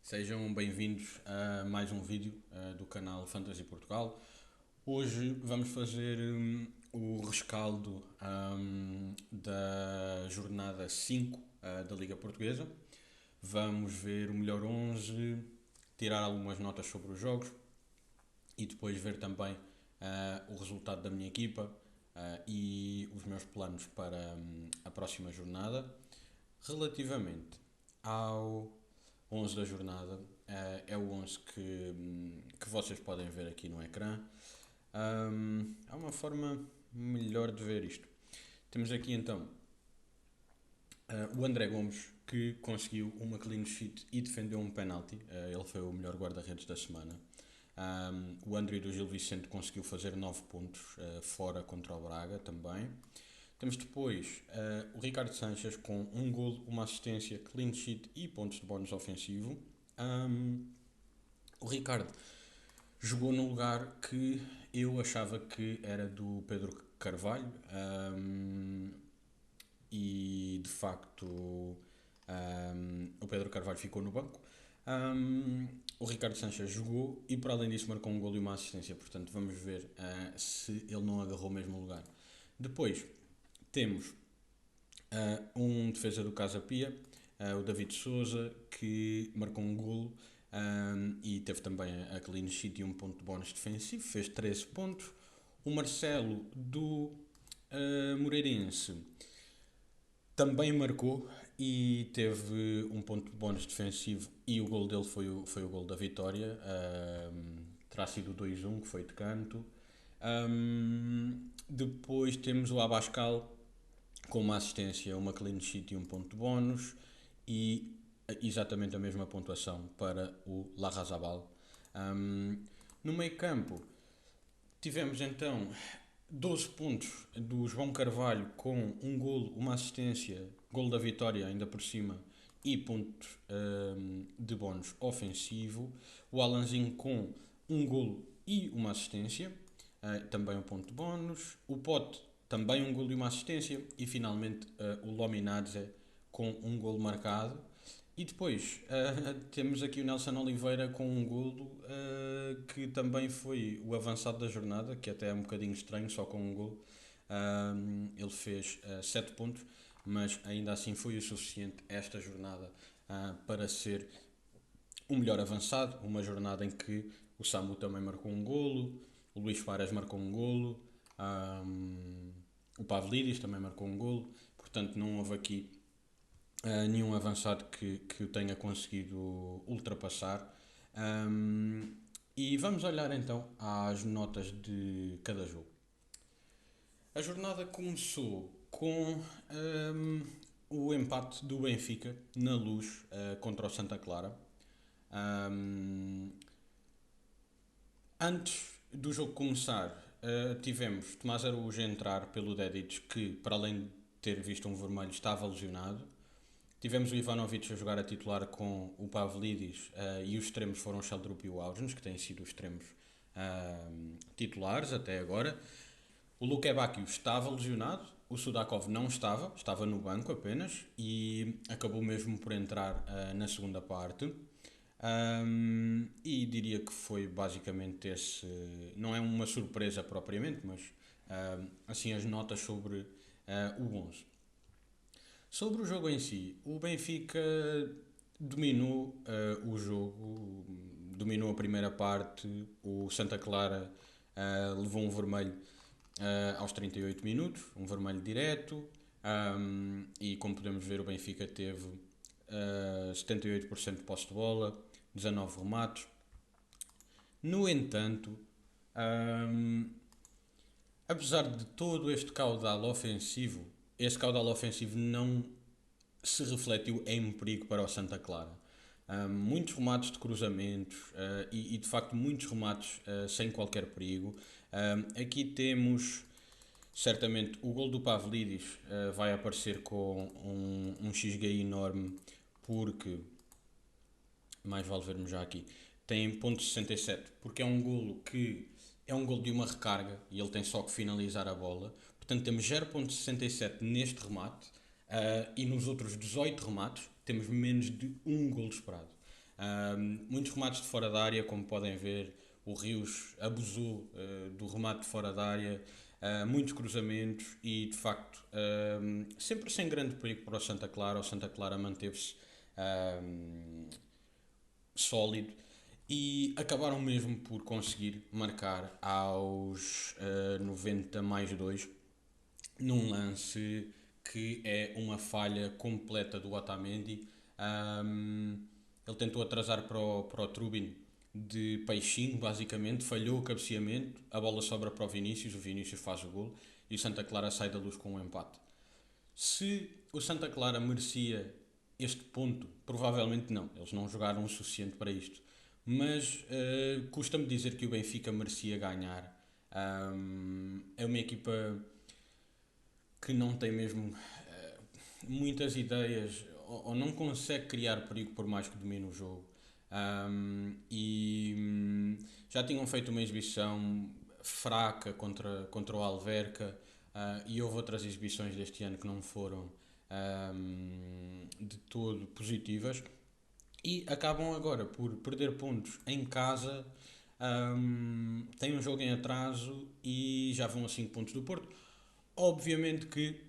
Sejam bem-vindos a mais um vídeo do canal Fantasy Portugal. Hoje vamos fazer o rescaldo da jornada 5 da Liga Portuguesa. Vamos ver o melhor 11, tirar algumas notas sobre os jogos e depois ver também o resultado da minha equipa e os meus planos para a próxima jornada. Relativamente ao 11 da jornada, é o 11 que vocês podem ver aqui no ecrã. Há uma forma melhor de ver isto. Temos aqui então o André Gomes, que conseguiu uma clean sheet e defendeu um penalti. Ele foi o melhor guarda-redes da semana. O André do Gil Vicente conseguiu fazer 9 pontos fora contra o Braga também. Temos depois o Ricardo Sanches com um golo, uma assistência, clean sheet e pontos de bónus ofensivo. O Ricardo jogou no lugar que eu achava que era do Pedro Carvalho e de facto o Pedro Carvalho ficou no banco. O Ricardo Sanches jogou e para além disso marcou um golo e uma assistência, portanto vamos ver se ele não agarrou o mesmo lugar. Depois temos um defesa do Casa Pia, o David Souza, que marcou um golo e teve também a clean sheet e um ponto de bónus defensivo, fez 13 pontos. O Marcelo do Moreirense também marcou e teve um ponto de bónus defensivo e o gol dele foi o gol da vitória. Terá sido o 2-1, que foi de canto. Depois temos o Abascal com uma assistência, uma clean sheet e um ponto de bónus e exatamente a mesma pontuação para o Larrazabal. No meio campo tivemos então 12 pontos do João Carvalho com um golo, uma assistência, golo da vitória ainda por cima e pontos de bónus ofensivo. O Alanzinho com um golo e uma assistência, também um ponto de bónus. O Pote também um golo e uma assistência. E finalmente o Lominadze com um golo marcado. E depois temos aqui o Nelson Oliveira com um golo que também foi o avançado da jornada, que até é um bocadinho estranho, só com um golo. Ele fez 7 pontos, mas ainda assim foi o suficiente esta jornada para ser o melhor avançado. Uma jornada em que o Samu também marcou um golo, o Luís Fares marcou um golo, o Pavlidis também marcou um golo. Portanto, não houve aqui nenhum avançado que o tenha conseguido ultrapassar. E vamos olhar então às notas de cada jogo. A jornada começou com o empate do Benfica na Luz contra o Santa Clara. Antes do jogo começar, tivemos Tomás Araújo a entrar pelo Dedic, que para além de ter visto um vermelho estava lesionado. Tivemos o Ivanovic a jogar a titular com o Pavlidis e os extremos foram o Sheldrup e o Ausnes, que têm sido os extremos titulares até agora. O Luque Bacchio estava lesionado, o Sudakov não estava, estava no banco apenas e acabou mesmo por entrar na segunda parte. E diria que foi basicamente esse. Não é uma surpresa propriamente, mas assim as notas sobre o 11. Sobre o jogo em si, o Benfica dominou o jogo, dominou a primeira parte. O Santa Clara levou um vermelho aos 38 minutos, um vermelho direto. E como podemos ver, o Benfica teve 78% de posse de bola, 19 remates. No entanto, apesar de todo este caudal ofensivo, esse caudal ofensivo não se refletiu em perigo para o Santa Clara. Muitos remates de cruzamentos e de facto muitos remates sem qualquer perigo. Aqui temos certamente o gol do Pavlidis vai aparecer com um XG enorme porque, mais vale vermos já aqui, tem ponto .67 porque é um golo que é um golo de uma recarga e ele tem só que finalizar a bola. Portanto temos 0.67 neste remate e nos outros 18 remates temos menos de um golo esperado. Muitos remates de fora da área, como podem ver, o Rios abusou do remate de fora da área, muitos cruzamentos e de facto sempre sem grande perigo para o Santa Clara manteve-se sólido e acabaram mesmo por conseguir marcar aos 90 mais 2 num lance que é uma falha completa do Otamendi. Ele tentou atrasar para o Trubin de peixinho, basicamente, falhou o cabeceamento, a bola sobra para o Vinícius faz o gol e o Santa Clara sai da luz com um empate. Se o Santa Clara merecia este ponto, provavelmente não, eles não jogaram o suficiente para isto. Mas custa-me dizer que o Benfica merecia ganhar. É uma equipa que não tem mesmo muitas ideias ou não consegue criar perigo por mais que domine o jogo. Já tinham feito uma exibição fraca contra o Alverca e houve outras exibições deste ano que não foram de todo positivas e acabam agora por perder pontos em casa. Têm um jogo em atraso e já vão a 5 pontos do Porto. Obviamente que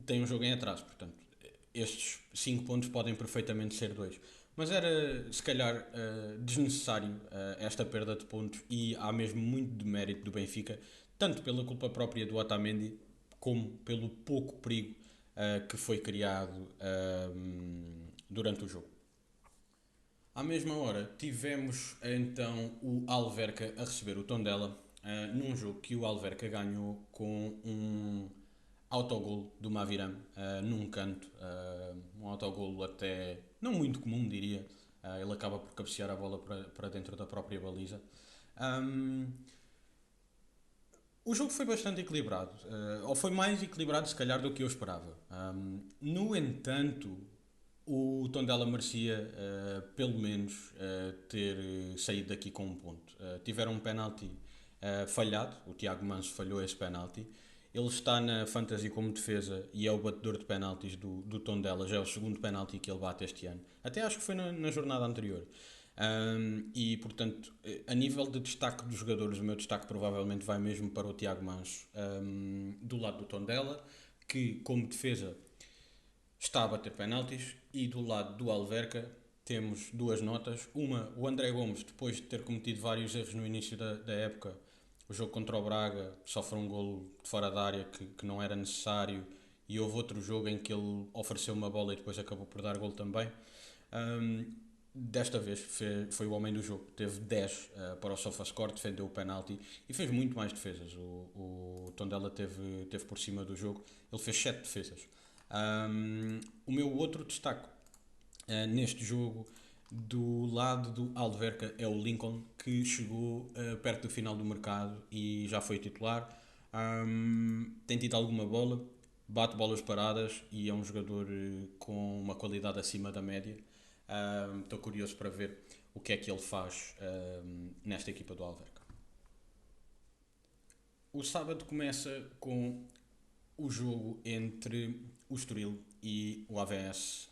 tem um jogo em atraso, portanto, estes 5 pontos podem perfeitamente ser 2. Mas era, se calhar, desnecessário esta perda de pontos e há mesmo muito de mérito do Benfica, tanto pela culpa própria do Otamendi, como pelo pouco perigo que foi criado durante o jogo. À mesma hora, tivemos então o Alverca a receber o Tondela, num jogo que o Alverca ganhou com um autogol do Maviram num canto, um autogol até não muito comum, diria. Ele acaba por cabecear a bola para dentro da própria baliza. Um, o jogo foi bastante equilibrado, ou foi mais equilibrado se calhar do que eu esperava. No entanto, o Tondela merecia pelo menos ter saído daqui com um ponto. Tiveram um penalti falhado, o Tiago Manso falhou esse penalti. Ele está na Fantasy como defesa e é o batedor de penaltis do Tondela, já é o segundo penalti que ele bate este ano. Até acho que foi na jornada anterior. E portanto, a nível de destaque dos jogadores, o meu destaque provavelmente vai mesmo para o Tiago Manso, do lado do Tondela, que como defesa está a bater penaltis, e do lado do Alverca temos duas notas. Uma, o André Gomes, depois de ter cometido vários erros no início da época, o jogo contra o Braga, sofre um golo de fora da área que não era necessário, e houve outro jogo em que ele ofereceu uma bola e depois acabou por dar golo também. Um, Desta vez foi o homem do jogo, teve 10 para o SofaScore, defendeu o penalti e fez muito mais defesas. O Tondela teve por cima do jogo, ele fez 7 defesas. O meu outro destaque neste jogo do lado do Alverca é o Lincoln, que chegou perto do final do mercado e já foi titular. Tem tido alguma bola, bate bolas paradas e é um jogador com uma qualidade acima da média. Estou curioso para ver o que é que ele faz nesta equipa do Alverca. O sábado começa com o jogo entre o Estoril e o AVS.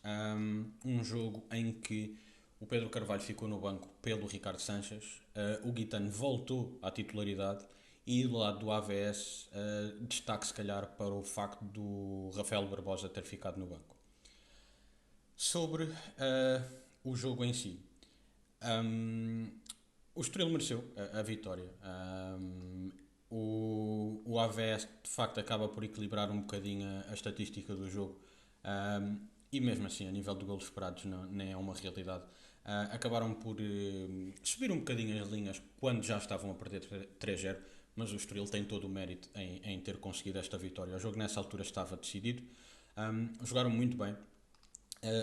Um jogo em que o Pedro Carvalho ficou no banco pelo Ricardo Sanches, o Guitano voltou à titularidade e do lado do AVS destaque se calhar para o facto do Rafael Barbosa ter ficado no banco. Sobre o jogo em si, o Estoril mereceu a vitória. O AVS de facto acaba por equilibrar um bocadinho a estatística do jogo e mesmo assim a nível de golos esperados não, nem é uma realidade. Acabaram por subir um bocadinho as linhas quando já estavam a perder 3-0, mas o Estoril tem todo o mérito em ter conseguido esta vitória. O jogo nessa altura estava decidido, jogaram muito bem.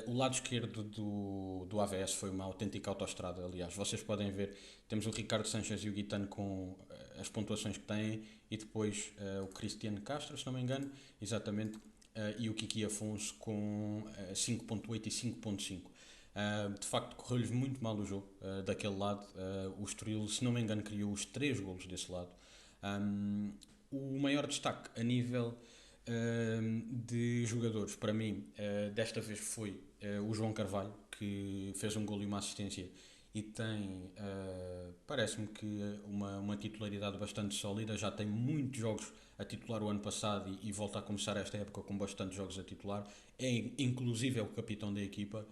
O lado esquerdo do AVS foi uma autêntica autoestrada, aliás. Vocês podem ver, temos o Ricardo Sanches e o Guitano com as pontuações que têm e depois o Cristiano Castro, se não me engano, exatamente, e o Kiki Afonso com 5.8 e 5.5. De facto, correu-lhes muito mal o jogo daquele lado. O Estoril, se não me engano, criou os 3 golos desse lado. O maior destaque a nível de jogadores, para mim, desta vez foi o João Carvalho, que fez um golo e uma assistência e tem, parece-me que uma titularidade bastante sólida. Já tem muitos jogos a titular o ano passado e volta a começar esta época com bastantes jogos a titular. Inclusive é o capitão da equipa,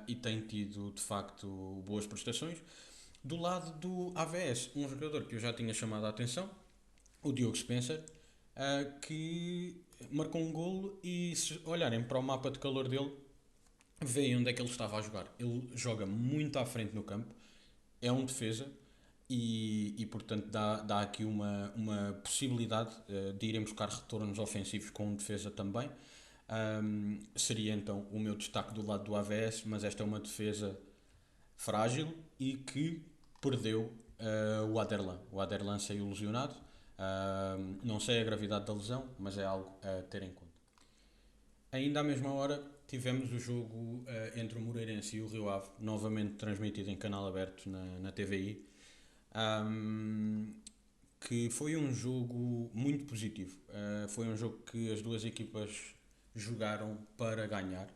e tem tido de facto boas prestações. Do lado do AVS, um jogador que eu já tinha chamado a atenção, o Diogo Spencer, que marcou um golo e se olharem para o mapa de calor dele, veem onde é que ele estava a jogar. Ele joga muito à frente no campo, é um defesa portanto dá aqui uma possibilidade de irem buscar retornos ofensivos com um defesa também. Seria então o meu destaque do lado do AVS, mas esta é uma defesa frágil e que perdeu o Aderlan. O Aderlan saiu lesionado. Não sei a gravidade da lesão, mas é algo a ter em conta. Ainda à mesma hora tivemos o jogo entre o Moreirense e o Rio Ave, novamente transmitido em canal aberto na TVI, que foi um jogo muito positivo. Foi um jogo que as duas equipas jogaram para ganhar.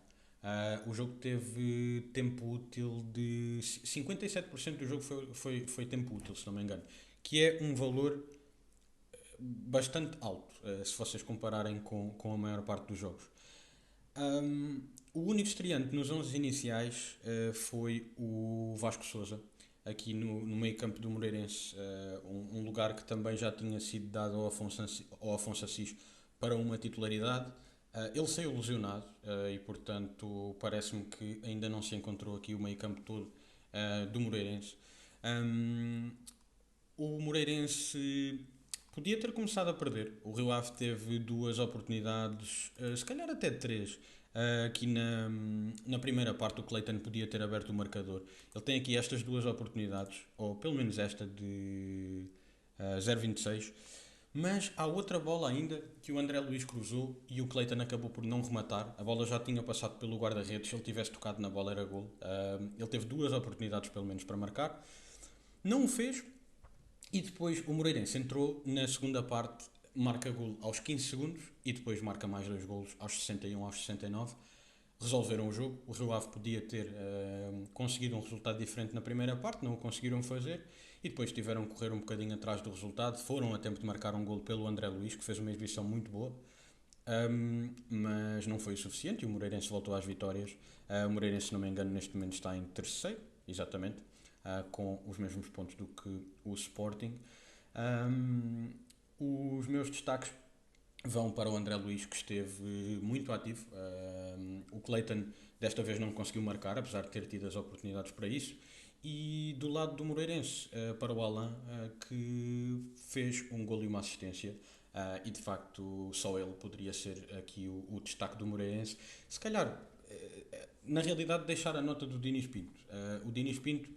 O jogo teve tempo útil de 57% do jogo foi tempo útil, se não me engano, que é um valor bastante alto, se vocês compararem com a maior parte dos jogos. Um, o único estreante nos 11 iniciais foi o Vasco Sousa, aqui no meio campo do Moreirense, um lugar que também já tinha sido dado ao Afonso Assis para uma titularidade. Ele saiu lesionado e, portanto, parece-me que ainda não se encontrou aqui o meio campo todo do Moreirense. Um, o Moreirense podia ter começado a perder. O Rio Ave teve duas oportunidades, se calhar até três. Aqui na primeira parte, o Clayton podia ter aberto o marcador. Ele tem aqui estas duas oportunidades, ou pelo menos esta de 0,26. Mas há outra bola ainda que o André Luiz cruzou e o Clayton acabou por não rematar. A bola já tinha passado pelo guarda-redes. Se ele tivesse tocado na bola, era gol. Ele teve duas oportunidades, pelo menos, para marcar. Não o fez. E depois o Moreirense entrou na segunda parte, marca gol aos 15 segundos e depois marca mais dois golos aos 61, aos 69. Resolveram o jogo. O Rio Ave podia ter conseguido um resultado diferente na primeira parte, não o conseguiram fazer e depois tiveram que correr um bocadinho atrás do resultado. Foram a tempo de marcar um gol pelo André Luiz, que fez uma exibição muito boa. Mas não foi o suficiente e o Moreirense voltou às vitórias. O Moreirense, se não me engano, neste momento está em terceiro, exatamente, com os mesmos pontos do que o Sporting. Os meus destaques vão para o André Luiz, que esteve muito ativo. O Clayton desta vez não conseguiu marcar, apesar de ter tido as oportunidades para isso. E do lado do Moreirense, para o Alain, que fez um golo e uma assistência. E de facto só ele poderia ser aqui o destaque do Moreirense. Se calhar, na realidade, deixar a nota do Dinis Pinto. O Dinis Pinto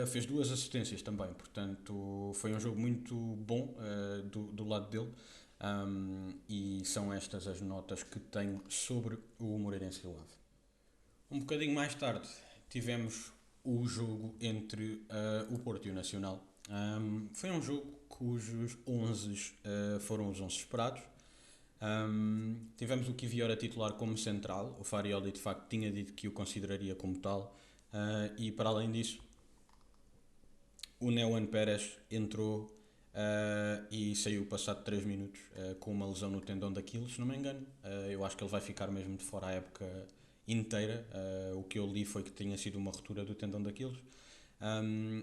fez duas assistências também, portanto foi um jogo muito bom do lado dele. E são estas as notas que tenho sobre o Moreirense Rio Ave. Um bocadinho mais tarde tivemos o jogo entre o Porto e o Nacional. Foi um jogo cujos 11 foram os 11 esperados. Tivemos o Kivior a titular como central. O Farioli de facto tinha dito que o consideraria como tal. E para além disso, o Neuan Pérez entrou e saiu passado 3 minutos com uma lesão no tendão daquilo, se não me engano. Eu acho que ele vai ficar mesmo de fora a época inteira. O que eu li foi que tinha sido uma ruptura do tendão daquilo.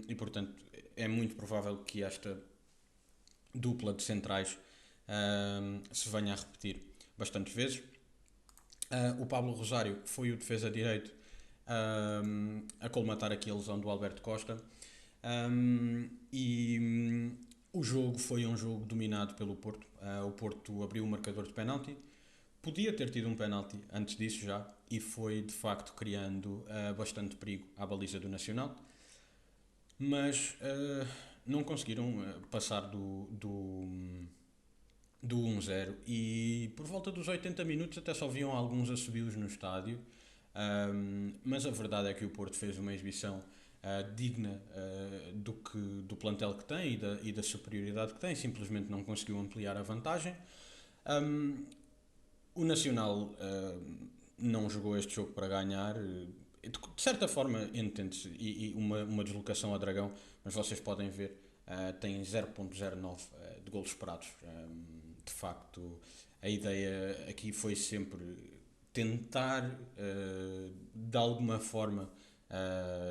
E portanto é muito provável que esta dupla de centrais se venha a repetir bastantes vezes. O Pablo Rosário foi o defesa direito a colmatar aqui a lesão do Alberto Costa. O jogo foi um jogo dominado pelo Porto. O Porto abriu o marcador de penalti. Podia ter tido um penalti antes disso já e foi de facto criando bastante perigo à baliza do Nacional. Mas não conseguiram passar do 1-0 e por volta dos 80 minutos até só viam alguns assobios no estádio. Mas a verdade é que o Porto fez uma exibição digna do plantel que tem e da superioridade que tem. Simplesmente não conseguiu ampliar a vantagem. O Nacional não jogou este jogo para ganhar. De certa forma, entende-se, e uma deslocação a Dragão, mas vocês podem ver, tem 0.09 de golos esperados. De facto, a ideia aqui foi sempre tentar, de alguma forma,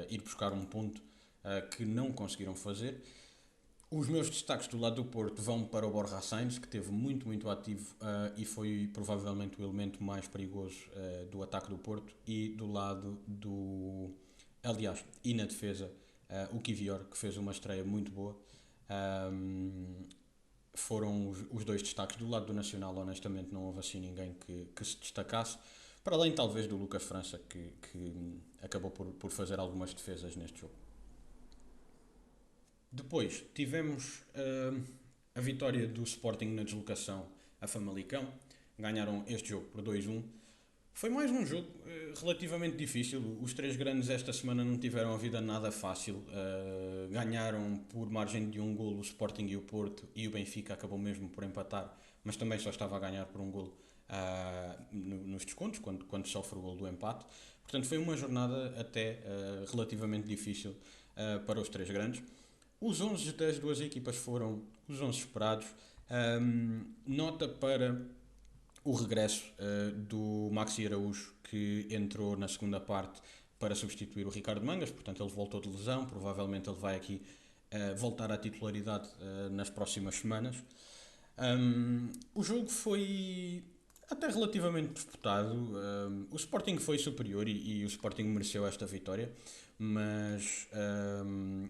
ir buscar um ponto que não conseguiram fazer. Os meus destaques do lado do Porto vão para o Borja Sainz, que esteve muito, muito ativo e foi provavelmente o elemento mais perigoso do ataque do Porto. E do lado do. Aliás, e na defesa, o Kivior, que fez uma estreia muito boa. Um, Foram os dois destaques. Do lado do Nacional, honestamente, não houve assim ninguém que se destacasse. Para além, talvez, do Lucas França, que acabou por fazer algumas defesas neste jogo. Depois tivemos a vitória do Sporting na deslocação a Famalicão. Ganharam este jogo por 2-1. Foi mais um jogo relativamente difícil. Os três grandes esta semana não tiveram a vida nada fácil. Ganharam por margem de um golo o Sporting e o Porto, e o Benfica acabou mesmo por empatar, mas também só estava a ganhar por um golo nos descontos, quando sofre o golo do empate. Portanto, foi uma jornada até relativamente difícil para os três grandes. Os 11 das duas equipas foram os 11 esperados. Nota para o regresso do Maxi Araújo, que entrou na segunda parte para substituir o Ricardo Mangas, portanto ele voltou de lesão, provavelmente ele vai aqui voltar à titularidade nas próximas semanas. O jogo foi até relativamente disputado. O Sporting foi superior e o Sporting mereceu esta vitória, mas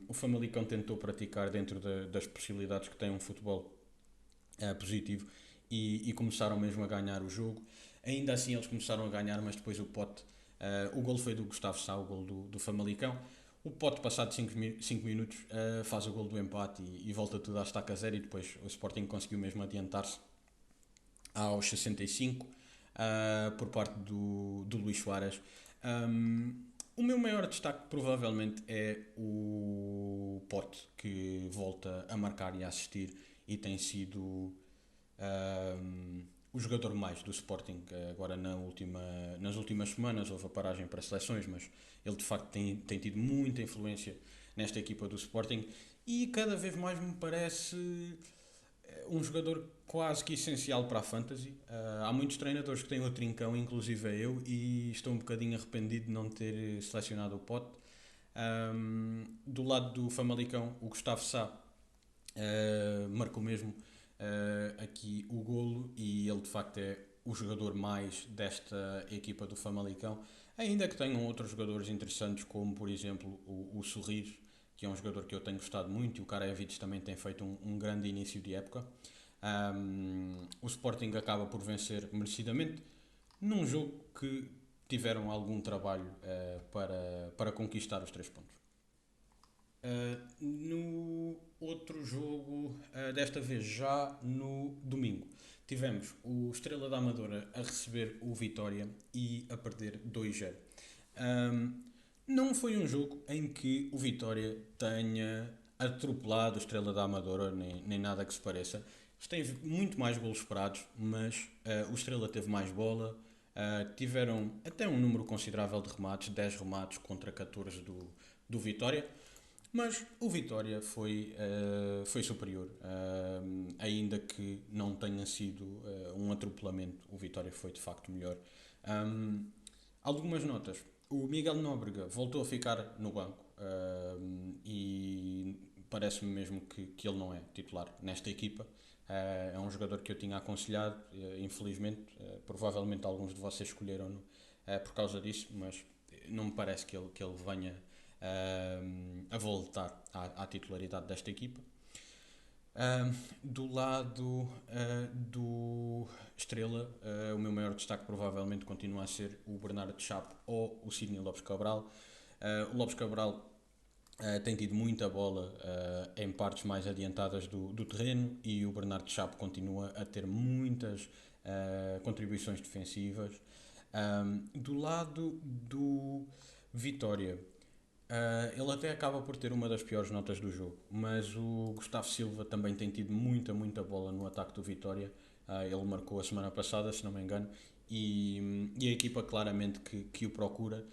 o Famalicão tentou praticar dentro das possibilidades que tem um futebol positivo e começaram mesmo a ganhar o jogo. Ainda assim eles começaram a ganhar, mas depois o Pote, o gol foi do Gustavo Sá, o gol do Famalicão. O Pote, passado 5 minutos, faz o gol do empate e volta tudo à estaca zero, e depois o Sporting conseguiu mesmo adiantar-se aos 65 por parte do Luís Soares. O meu maior destaque provavelmente é o Pote, que volta a marcar e a assistir e tem sido o jogador mais do Sporting. Agora nas últimas semanas houve a paragem para seleções, mas ele de facto tem tido muita influência nesta equipa do Sporting e cada vez mais me parece um jogador quase que essencial para a Fantasy. Há muitos treinadores que têm o Trincão, inclusive eu, e estou um bocadinho arrependido de não ter selecionado o Pote. Do lado do Famalicão, o Gustavo Sá marcou mesmo aqui o golo, e ele de facto é o jogador mais desta equipa do Famalicão, ainda que tenham outros jogadores interessantes, como por exemplo o Sorriso, que é um jogador que eu tenho gostado muito, e o Karajevic também tem feito um grande início de época. O Sporting acaba por vencer merecidamente num jogo que tiveram algum trabalho para conquistar os 3 pontos. No outro jogo, desta vez já no domingo, tivemos o Estrela da Amadora a receber o Vitória e a perder 2-0. Não foi um jogo em que o Vitória tenha atropelado o Estrela da Amadora, nem nada que se pareça. Teve muito mais golos esperados, mas o Estrela teve mais bola. Tiveram até um número considerável de remates, 10 remates contra 14 do Vitória. Mas o Vitória foi superior, ainda que não tenha sido um atropelamento, o Vitória foi de facto melhor. Algumas notas. O Miguel Nóbrega voltou a ficar no banco e parece-me mesmo que ele não é titular nesta equipa. É um jogador que eu tinha aconselhado, infelizmente, provavelmente alguns de vocês escolheram-no por causa disso, mas não me parece que ele venha a voltar à titularidade desta equipa. Do lado do Estrela, o meu maior destaque provavelmente continua a ser o Bernardo Chapo ou o Sidney Lopes Cabral. O Lopes Cabral tem tido muita bola em partes mais adiantadas do terreno, e o Bernardo Chapo continua a ter muitas contribuições defensivas. Do lado do Vitória, ele até acaba por ter uma das piores notas do jogo, mas o Gustavo Silva também tem tido muita, muita bola no ataque do Vitória. Ele marcou a semana passada, se não me engano, e a equipa claramente que o procura.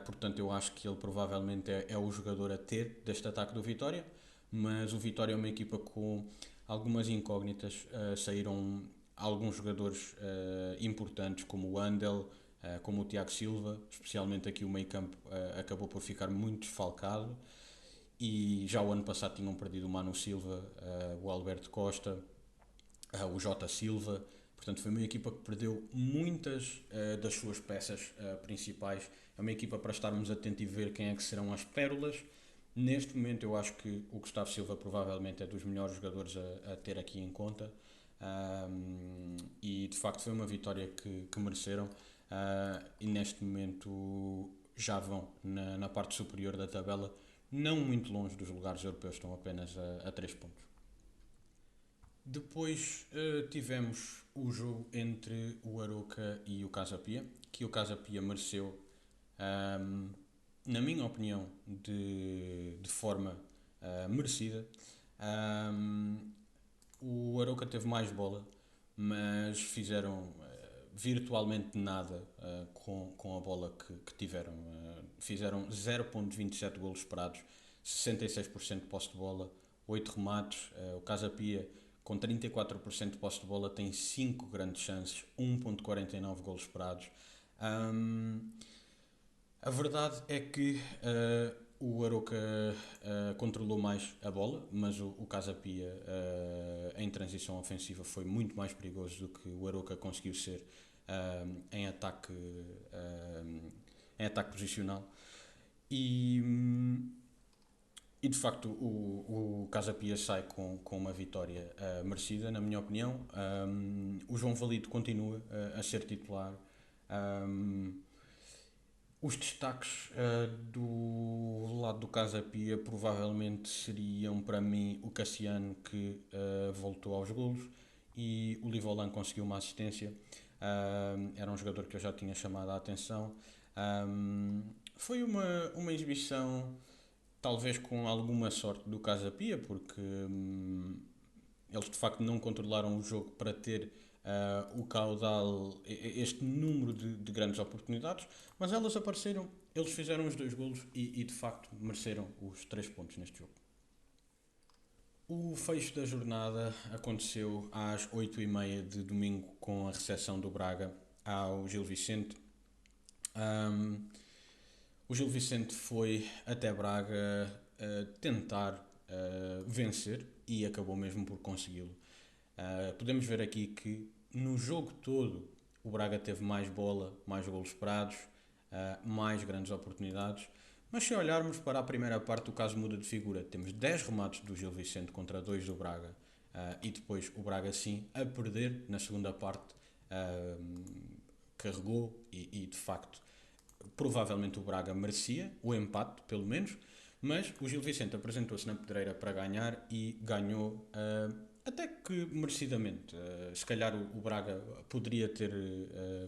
Portanto, eu acho que ele provavelmente é o jogador a ter deste ataque do Vitória, mas o Vitória é uma equipa com algumas incógnitas. Saíram alguns jogadores importantes, como o Andel, como o Tiago Silva, especialmente aqui o meio-campo acabou por ficar muito desfalcado. E já o ano passado tinham perdido o Manu Silva, o Alberto Costa, o Jota Silva. Portanto, foi uma equipa que perdeu muitas das suas peças principais. É uma equipa para estarmos atentos e ver quem é que serão as pérolas. Neste momento, eu acho que o Gustavo Silva provavelmente é dos melhores jogadores a ter aqui em conta. E de facto foi uma vitória que mereceram. E neste momento já vão na parte superior da tabela, não muito longe dos lugares europeus, estão apenas a 3 pontos. Depois tivemos o jogo entre o Aroca e o Casa Pia, que o Casa Pia mereceu, ahm, na minha opinião, de forma merecida. Ahm, o Aroca teve mais bola, mas fizeram virtualmente nada com a bola que tiveram. Fizeram 0,27 golos esperados, 66% de posse de bola, 8 remates. O Casa Pia, com 34% de posse de bola, tem 5 grandes chances, 1,49 golos esperados. Um, a verdade é que o Aroca controlou mais a bola, mas o Casa Pia em transição ofensiva foi muito mais perigoso do que o Aroca conseguiu ser em ataque, em ataque posicional. E, e de facto o Casa Pia sai com uma vitória merecida, na minha opinião. O João Valido continua a ser titular. Um, os destaques do lado do Casa Pia provavelmente seriam para mim o Cassiano, que voltou aos golos, e o Livolan conseguiu uma assistência. Era um jogador que eu já tinha chamado a atenção. Foi uma exibição, talvez com alguma sorte do Casa Pia, porque eles de facto não controlaram o jogo para ter o caudal, este número de grandes oportunidades, mas elas apareceram, eles fizeram os 2 golos e de facto mereceram os 3 pontos neste jogo. O fecho da jornada aconteceu às 8h30 de domingo com a recepção do Braga ao Gil Vicente. Um, o Gil Vicente foi até Braga tentar vencer e acabou mesmo por consegui-lo. Podemos ver aqui que no jogo todo o Braga teve mais bola, mais golos esperados, mais grandes oportunidades. Mas se olharmos para a primeira parte, o caso muda de figura. Temos 10 remates do Gil Vicente contra 2 do Braga. E depois o Braga sim a perder na segunda parte. Carregou e de facto provavelmente o Braga merecia o empate, pelo menos, mas o Gil Vicente apresentou-se na pedreira para ganhar e ganhou até que merecidamente. Se calhar o Braga poderia ter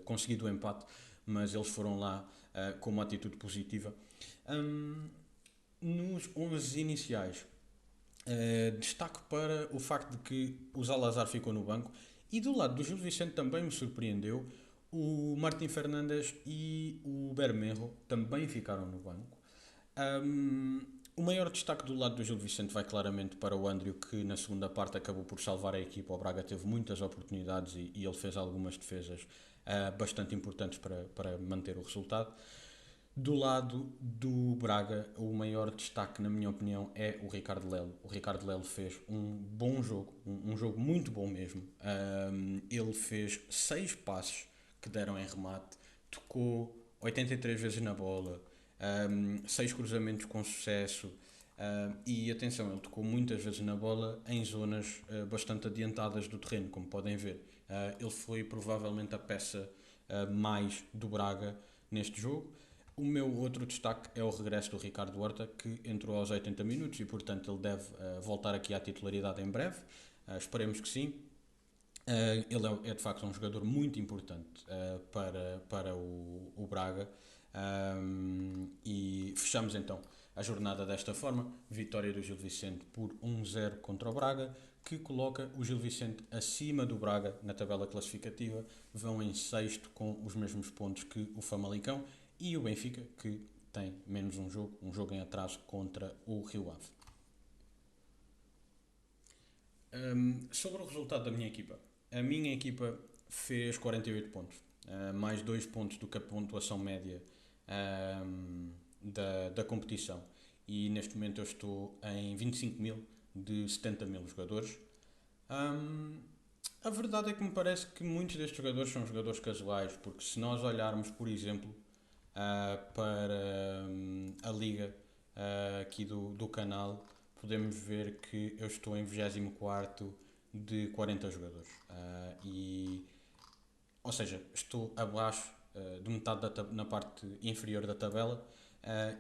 conseguido o empate, mas eles foram lá com uma atitude positiva. Nos 11 iniciais, destaque para o facto de que o Zalazar ficou no banco e do lado do Gil Vicente também me surpreendeu. O Martim Fernandes e o Bermejo também ficaram no banco. Um, o maior destaque do lado do Gil Vicente vai claramente para o Andrew, que na segunda parte acabou por salvar a equipa. O Braga teve muitas oportunidades e ele fez algumas defesas bastante importantes para manter o resultado. Do lado do Braga, o maior destaque, na minha opinião, é o Ricardo Lelo. O Ricardo Lelo fez um bom jogo, um jogo muito bom mesmo. Ele fez 6 passes que deram em remate, tocou 83 vezes na bola, 6 cruzamentos com sucesso. E atenção, ele tocou muitas vezes na bola em zonas bastante adiantadas do terreno, como podem ver. Ele foi provavelmente a peça mais do Braga neste jogo. O meu outro destaque é o regresso do Ricardo Horta, que entrou aos 80 minutos e, portanto, ele deve voltar aqui à titularidade em breve. Esperemos que sim. Ele é de facto um jogador muito importante para o Braga. E fechamos então a jornada desta forma: vitória do Gil Vicente por 1-0 contra o Braga, que coloca o Gil Vicente acima do Braga na tabela classificativa, vão em sexto com os mesmos pontos que o Famalicão e o Benfica, que tem menos um jogo em atraso contra o Rio Ave. Sobre o resultado da minha equipa, a minha equipa fez 48 pontos, mais 2 pontos do que a pontuação média da competição, e neste momento eu estou em 25 mil de 70 mil jogadores. A verdade é que me parece que muitos destes jogadores são jogadores casuais, porque se nós olharmos, por exemplo, para a liga aqui do canal, podemos ver que eu estou em 24º de 40 jogadores. Ou seja, estou abaixo de metade na parte inferior da tabela,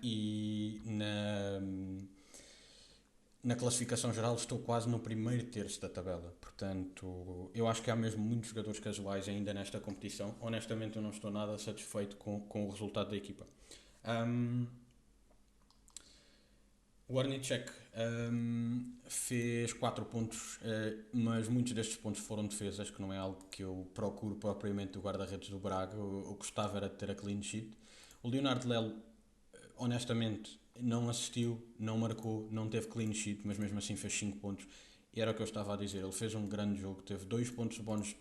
e na classificação geral estou quase no primeiro terço da tabela. Portanto, eu acho que há mesmo muitos jogadores casuais ainda nesta competição. Honestamente, eu não estou nada satisfeito com o resultado da equipa. O Warnicek fez 4 pontos, mas muitos destes pontos foram defesas, que não é algo que eu procuro propriamente do guarda-redes do Braga. O que gostava era de ter a clean sheet. O Leonardo Lelo, honestamente, não assistiu, não marcou, não teve clean sheet, mas mesmo assim fez 5 pontos. E era o que eu estava a dizer, ele fez um grande jogo, teve 2 pontos de bónus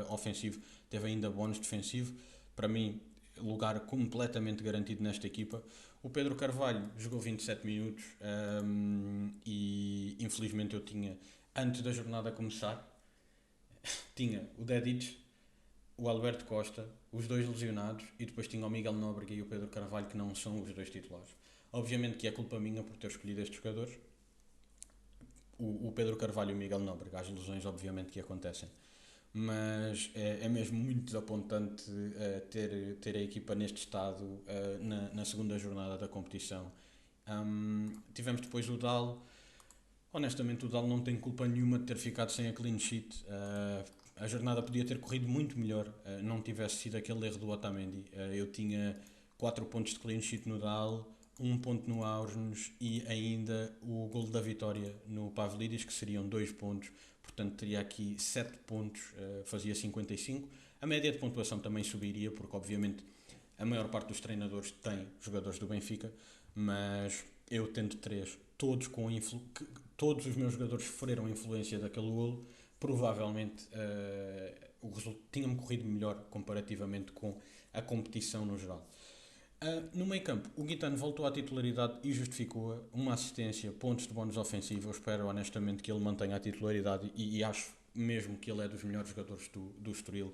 ofensivo, teve ainda bónus defensivo. Para mim, lugar completamente garantido nesta equipa. O Pedro Carvalho jogou 27 minutos, e infelizmente eu tinha, antes da jornada começar, tinha o Dedic, o Alberto Costa, os dois lesionados, e depois tinha o Miguel Nóbrega e o Pedro Carvalho, que não são os dois titulares. Obviamente que é culpa minha por ter escolhido estes jogadores, o Pedro Carvalho e o Miguel Nóbrega, as lesões obviamente que acontecem. Mas é mesmo muito desapontante ter a equipa neste estado na segunda jornada da competição. Tivemos depois o Dal. Honestamente, o Dal não tem culpa nenhuma de ter ficado sem a clean sheet. A jornada podia ter corrido muito melhor, não tivesse sido aquele erro do Otamendi. Eu tinha 4 pontos de clean sheet no Dal, 1 ponto no Aursnes e ainda o gol da vitória no Pavlidis, que seriam 2 pontos. Portanto, teria aqui 7 pontos, fazia 55. A média de pontuação também subiria, porque obviamente a maior parte dos treinadores tem jogadores do Benfica, mas eu tendo 3, todos os meus jogadores sofreram influência daquele golo, provavelmente o resultado tinha-me corrido melhor comparativamente com a competição no geral. No meio campo, o Guitano voltou à titularidade e justificou-a, uma assistência, pontos de bónus ofensivo. Eu espero honestamente que ele mantenha a titularidade e acho mesmo que ele é dos melhores jogadores do Estoril.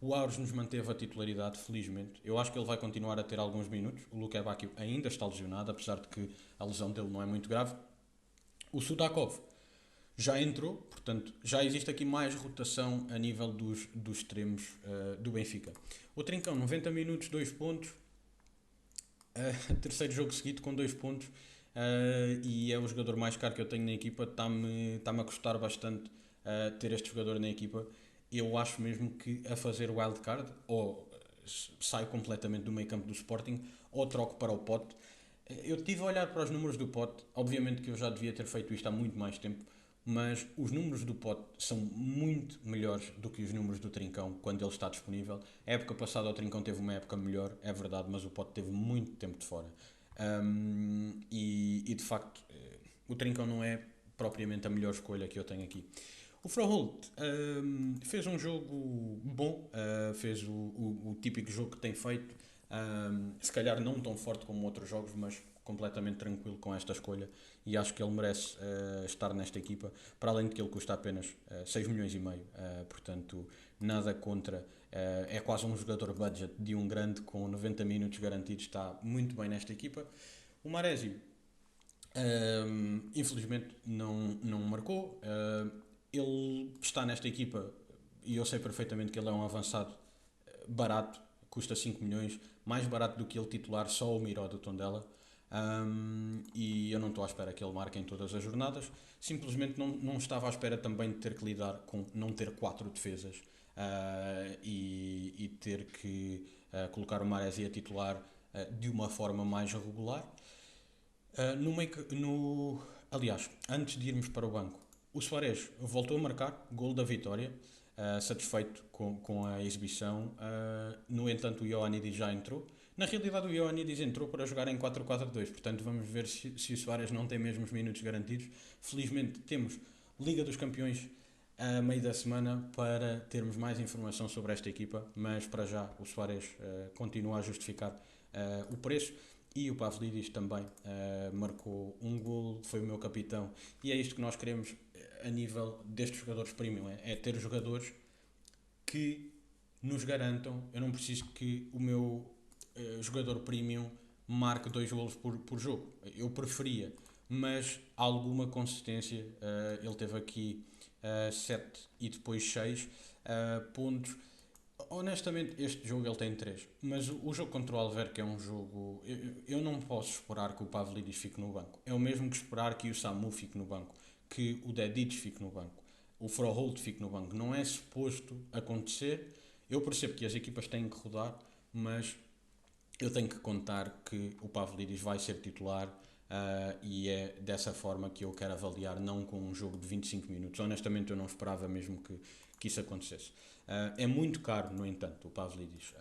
O Aures nos manteve a titularidade, felizmente. Eu acho que ele vai continuar a ter alguns minutos. O Luque Bacchio ainda está lesionado, apesar de que a lesão dele não é muito grave. O Sudakov já entrou, portanto já existe aqui mais rotação a nível dos extremos do Benfica. O Trincão, 90 minutos, 2 pontos. Terceiro jogo seguido com 2 pontos, e é o jogador mais caro que eu tenho na equipa. Está-me a custar bastante ter este jogador na equipa. Eu acho mesmo que a fazer o wildcard, ou saio completamente do meio campo do Sporting, ou troco para o Pote. Eu estive a olhar para os números do Pote, obviamente que eu já devia ter feito isto há muito mais tempo, mas os números do Pote são muito melhores do que os números do Trincão quando ele está disponível. A época passada o Trincão teve uma época melhor, é verdade, mas o Pote teve muito tempo de fora. E de facto, o Trincão não é propriamente a melhor escolha que eu tenho aqui. O Froholt fez um jogo bom, fez o típico jogo que tem feito, se calhar não tão forte como outros jogos, mas completamente tranquilo com esta escolha, e acho que ele merece estar nesta equipa, para além de que ele custa apenas 6 milhões e meio, portanto nada contra, é quase um jogador budget de um grande com 90 minutos garantidos, está muito bem nesta equipa. O Marésio infelizmente não marcou. Ele está nesta equipa e eu sei perfeitamente que ele é um avançado barato, custa 5 milhões, mais barato do que ele titular, só o Miró do Tondela. E eu não estou à espera que ele marque em todas as jornadas. Simplesmente não estava à espera também de ter que lidar com não ter 4 defesas, e ter que colocar o Maresi a titular de uma forma mais regular. No meio, aliás, antes de irmos para o banco, o Suárez voltou a marcar gol da vitória, satisfeito com a exibição. No entanto, o Ioannidis já entrou. Na realidade, o Ioannidis entrou para jogar em 4-4-2, portanto, vamos ver se o Suárez não tem mesmo os minutos garantidos. Felizmente, temos Liga dos Campeões a meio da semana para termos mais informação sobre esta equipa, mas para já o Suárez continua a justificar o preço. E o Pavlidis também marcou um gol, foi o meu capitão. E é isto que nós queremos a nível destes jogadores premium: é ter jogadores que nos garantam. Eu não preciso que o meu jogador premium marque 2 golos por jogo. Eu preferia, mas alguma consistência. Ele teve aqui 7 e depois 6 pontos. Honestamente, este jogo ele tem 3, mas o jogo contra o Alverca é um jogo. Eu não posso esperar que o Pavlidis fique no banco. É o mesmo que esperar que o Samu fique no banco, que o Dedic fique no banco, o Froholt fique no banco. Não é suposto acontecer. Eu percebo que as equipas têm que rodar, mas eu tenho que contar que o Pavlidis vai ser titular. E é dessa forma que eu quero avaliar, não com um jogo de 25 minutos. Honestamente, eu não esperava mesmo que isso acontecesse. É muito caro, no entanto, o Pavlidis.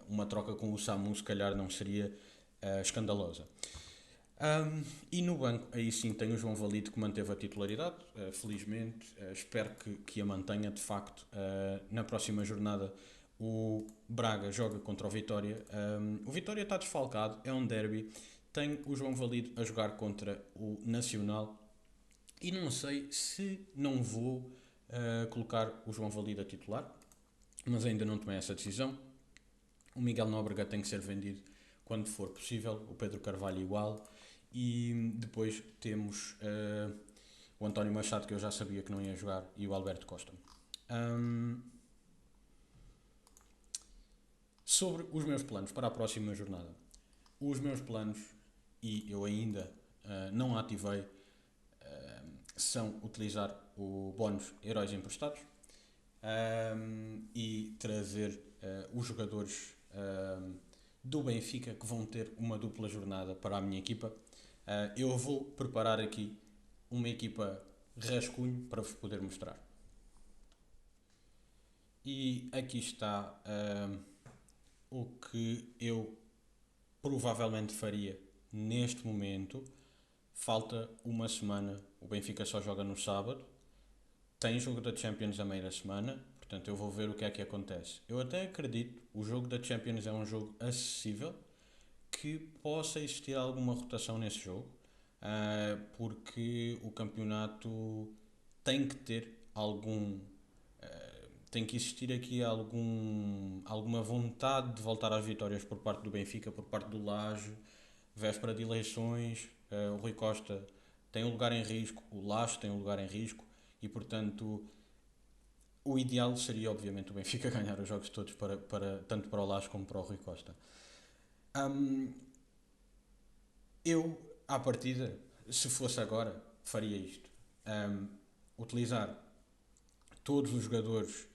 Uma troca com o Samu, se calhar, não seria escandalosa. E no banco, aí sim, tem o João Valido que manteve a titularidade, felizmente. Espero que a mantenha, de facto. Na próxima jornada, o Braga joga contra o Vitória. O Vitória está desfalcado, é um derby. Tem o João Valido a jogar contra o Nacional. E não sei se não vou colocar o João Valido a titular, mas ainda não tomei essa decisão. O Miguel Nóbrega tem que ser vendido quando for possível, o Pedro Carvalho igual. E depois temos o António Machado, que eu já sabia que não ia jogar, e o Alberto Costa. Sobre os meus planos para a próxima jornada. Os meus planos, e eu ainda não ativei, são utilizar o bónus Heróis Emprestados e trazer os jogadores do Benfica que vão ter uma dupla jornada para a minha equipa. Eu vou preparar aqui uma equipa rascunho para vos poder mostrar. E aqui está o que eu provavelmente faria neste momento. Falta uma semana, o Benfica só joga no sábado, tem jogo da Champions a meio da semana, portanto eu vou ver o que é que acontece. Eu até acredito, o jogo da Champions é um jogo acessível, que possa existir alguma rotação nesse jogo, porque o campeonato tem que ter tem que existir aqui alguma vontade de voltar às vitórias por parte do Benfica, por parte do Laje, véspera de eleições. O Rui Costa tem um lugar em risco, o Laje tem um lugar em risco e, portanto, o ideal seria, obviamente, o Benfica ganhar os jogos todos, tanto para o Laje como para o Rui Costa. Eu, à partida, se fosse agora, faria isto. Utilizar todos os jogadores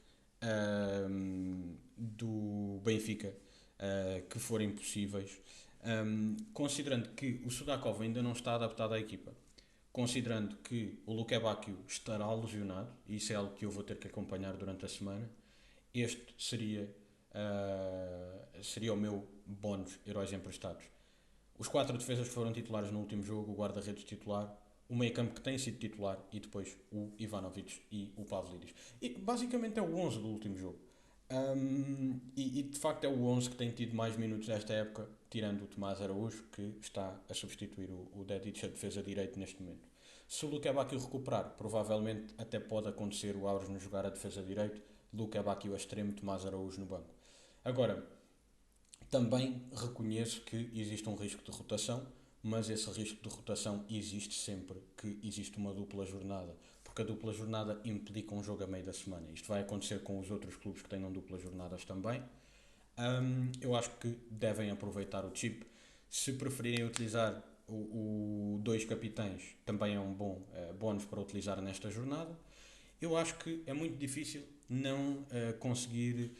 do Benfica que forem possíveis, considerando que o Sudakov ainda não está adaptado à equipa, considerando que o Luque Bacchio estará lesionado, e isso é algo que eu vou ter que acompanhar durante a semana, este seria o meu bónus Heróis Emprestados. Os 4 defesas que foram titulares no último jogo, o guarda-redes titular, o meio-campo que tem sido titular e depois o Ivanovic e o Pavlidis. E basicamente é o 11 do último jogo. E de facto é o 11 que tem tido mais minutos nesta época, tirando o Tomás Araújo, que está a substituir o Dedic a defesa direito neste momento. Se o Luque Bacchio recuperar, provavelmente até pode acontecer o Aures nos jogar a defesa direito, Luque Bacchio a extremo, Tomás Araújo no banco. Agora, também reconheço que existe um risco de rotação, mas esse risco de rotação existe sempre que existe uma dupla jornada, porque a dupla jornada implica um jogo a meio da semana. Isto vai acontecer com os outros clubes que tenham duplas jornadas também. Eu acho que devem aproveitar o chip. Se preferirem utilizar o dois capitães, também é um bom bónus para utilizar nesta jornada. Eu acho que é muito difícil não conseguir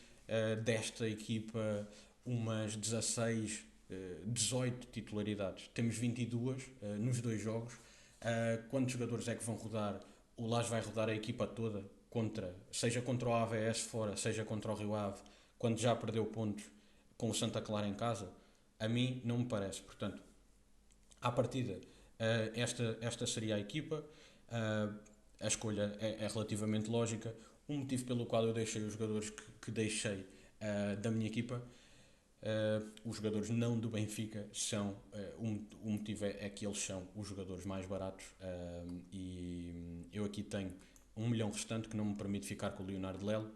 desta equipa umas 16 18 titularidades. Temos 22 nos dois jogos. Quantos jogadores é que vão rodar? O Lage vai rodar a equipa toda, seja contra o AVS fora, seja contra o Rio Ave, quando já perdeu pontos com o Santa Clara em casa? A mim não me parece. Portanto, à partida, esta seria a equipa. A escolha é relativamente lógica. O motivo pelo qual eu deixei os jogadores que deixei da minha equipa, os jogadores não do Benfica, são o motivo é que eles são os jogadores mais baratos, e eu aqui tenho 1 milhão restante que não me permite ficar com o Leonardo Lelo.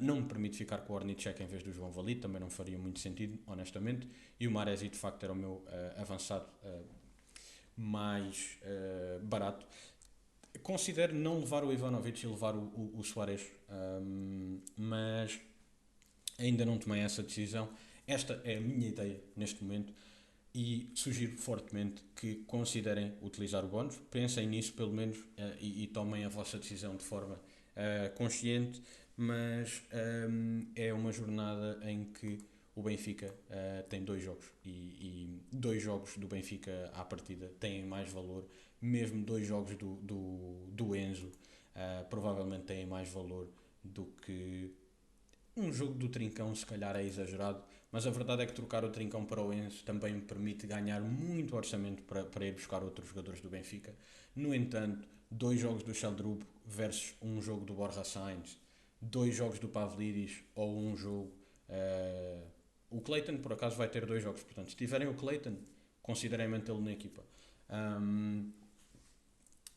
Não me permite ficar com o Ornicek em vez do João Valido, também não faria muito sentido, honestamente. E o Maresi, de facto, era o meu avançado mais barato. Considero não levar o Ivanovic e levar o Suárez, mas ainda não tomei essa decisão. Esta é a minha ideia neste momento e sugiro fortemente que considerem utilizar o bónus. Pensem nisso pelo menos, e tomem a vossa decisão de forma consciente, mas é uma jornada em que o Benfica tem dois jogos e dois jogos do Benfica à partida têm mais valor. Mesmo dois jogos do Enzo provavelmente têm mais valor do que um jogo do Trincão. Se calhar é exagerado, mas a verdade é que trocar o Trincão para o Enzo também me permite ganhar muito orçamento para ir buscar outros jogadores do Benfica. No entanto, dois jogos do Sheldrup versus um jogo do Borja Sainz, dois jogos do Pavlidis ou um jogo... o Clayton, por acaso, vai ter dois jogos. Portanto, se tiverem o Clayton, considerem mantê-lo na equipa.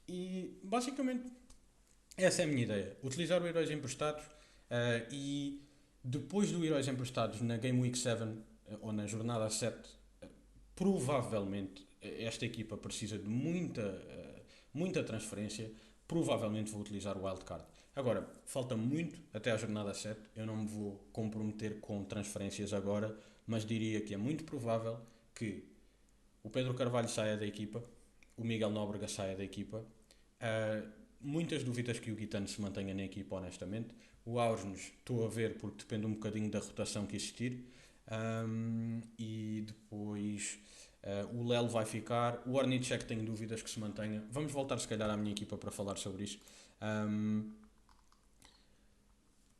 E, basicamente, essa é a minha ideia. Utilizar o Heróis Emprestados, e depois do Heróis Emprestados na Game Week 7 ou na jornada 7, provavelmente esta equipa precisa de muita transferência. Provavelmente vou utilizar o Wildcard. Agora, falta muito até à jornada 7. Eu não me vou comprometer com transferências agora, mas diria que é muito provável que o Pedro Carvalho saia da equipa, o Miguel Nóbrega saia da equipa. Muitas dúvidas que o Guitano se mantenha na equipa, honestamente. O Ausnes estou a ver porque depende um bocadinho da rotação que existir. E depois o Lelo vai ficar. O Ornicek tenho dúvidas que se mantenha. Vamos voltar se calhar à minha equipa para falar sobre isso.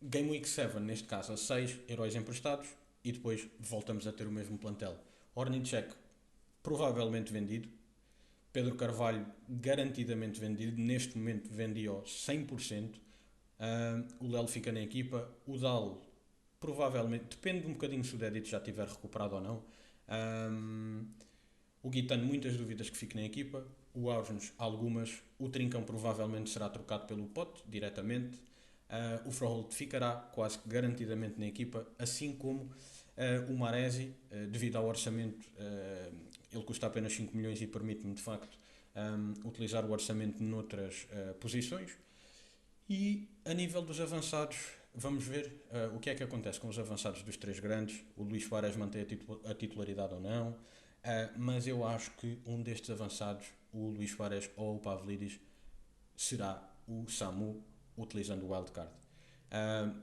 Game Week 7, neste caso a 6 heróis emprestados e depois voltamos a ter o mesmo plantel. Ornicek provavelmente vendido. Pedro Carvalho garantidamente vendido. Neste momento vendi-o 100%. O Lelo fica na equipa. O Dal provavelmente, depende um bocadinho se o Dedit já tiver recuperado ou não. O Guitano, muitas dúvidas que fique na equipa. O Ausnes, algumas. O Trincão provavelmente será trocado pelo Pote diretamente. O Froholt ficará quase garantidamente na equipa, assim como o Maresi, devido ao orçamento. Ele custa apenas 5 milhões e permite-me de facto utilizar o orçamento noutras posições. E a nível dos avançados, vamos ver o que é que acontece com os avançados dos três grandes. O Luís Suárez mantém a titularidade ou não, mas eu acho que um destes avançados, o Luís Suárez ou o Pavlidis, será o Samu, utilizando o wildcard.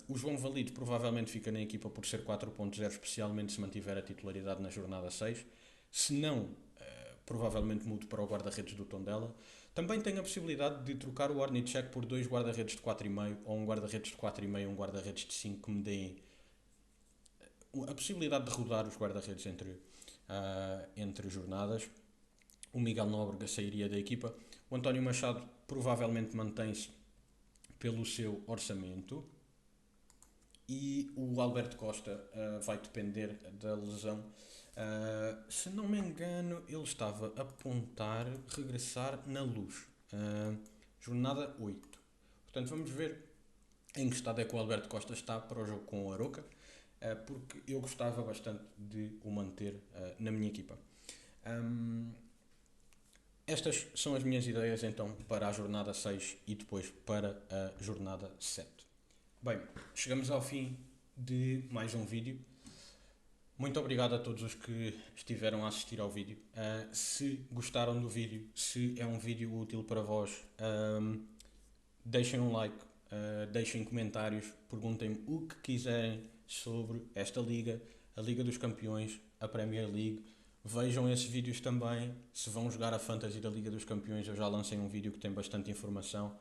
O João Valido provavelmente fica na equipa por ser 4.0, especialmente se mantiver a titularidade na jornada 6. Se não, provavelmente mudo para o guarda-redes do Tondela. Também tenho a possibilidade de trocar o Ornicek por dois guarda-redes de 4,5 ou um guarda-redes de 4,5 e um guarda-redes de 5 que me deem a possibilidade de rodar os guarda-redes entre jornadas. O Miguel Nóbrega sairia da equipa. O António Machado provavelmente mantém-se pelo seu orçamento. E o Alberto Costa vai depender da lesão. Se não me engano, ele estava a apontar regressar na Luz. Jornada 8. Portanto, vamos ver em que estado é que o Alberto Costa está para o jogo com o Aroca, porque eu gostava bastante de o manter na minha equipa. Estas são as minhas ideias então para a jornada 6 e depois para a jornada 7. Bem, chegamos ao fim de mais um vídeo. Muito obrigado a todos os que estiveram a assistir ao vídeo. Se gostaram do vídeo, se é um vídeo útil para vós, deixem um like, deixem comentários, perguntem-me o que quiserem sobre esta liga, a Liga dos Campeões. a Premier League. Vejam esses vídeos também. Se vão jogar a Fantasy da Liga dos Campeões, eu já lancei um vídeo que tem bastante informação.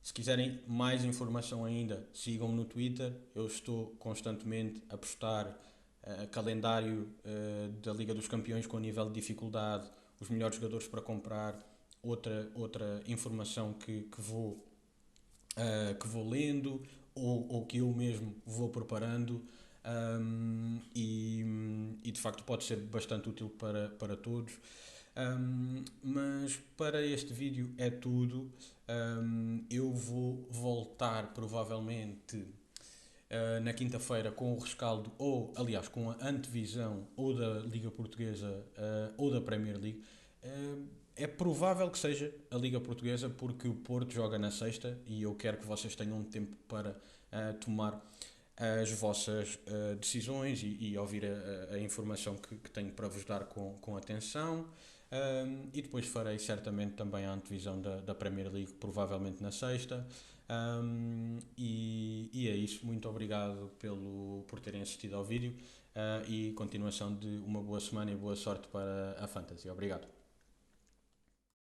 Se quiserem mais informação ainda, sigam-me no Twitter. Eu estou constantemente a postar calendário da Liga dos Campeões com nível de dificuldade, os melhores jogadores para comprar, outra informação que vou lendo ou que eu mesmo vou preparando. E de facto pode ser bastante útil para todos. Mas para este vídeo é tudo. Eu vou voltar provavelmente na quinta-feira com o rescaldo, ou aliás com a antevisão ou da Liga Portuguesa ou da Premier League. É provável que seja a Liga Portuguesa porque o Porto joga na sexta e eu quero que vocês tenham um tempo para tomar as vossas decisões e ouvir a informação que tenho para vos dar com atenção. E depois farei certamente também a antevisão da Premier League, provavelmente na sexta. E é isso. Muito obrigado por terem assistido ao vídeo e continuação de uma boa semana e boa sorte para a Fantasy. Obrigado.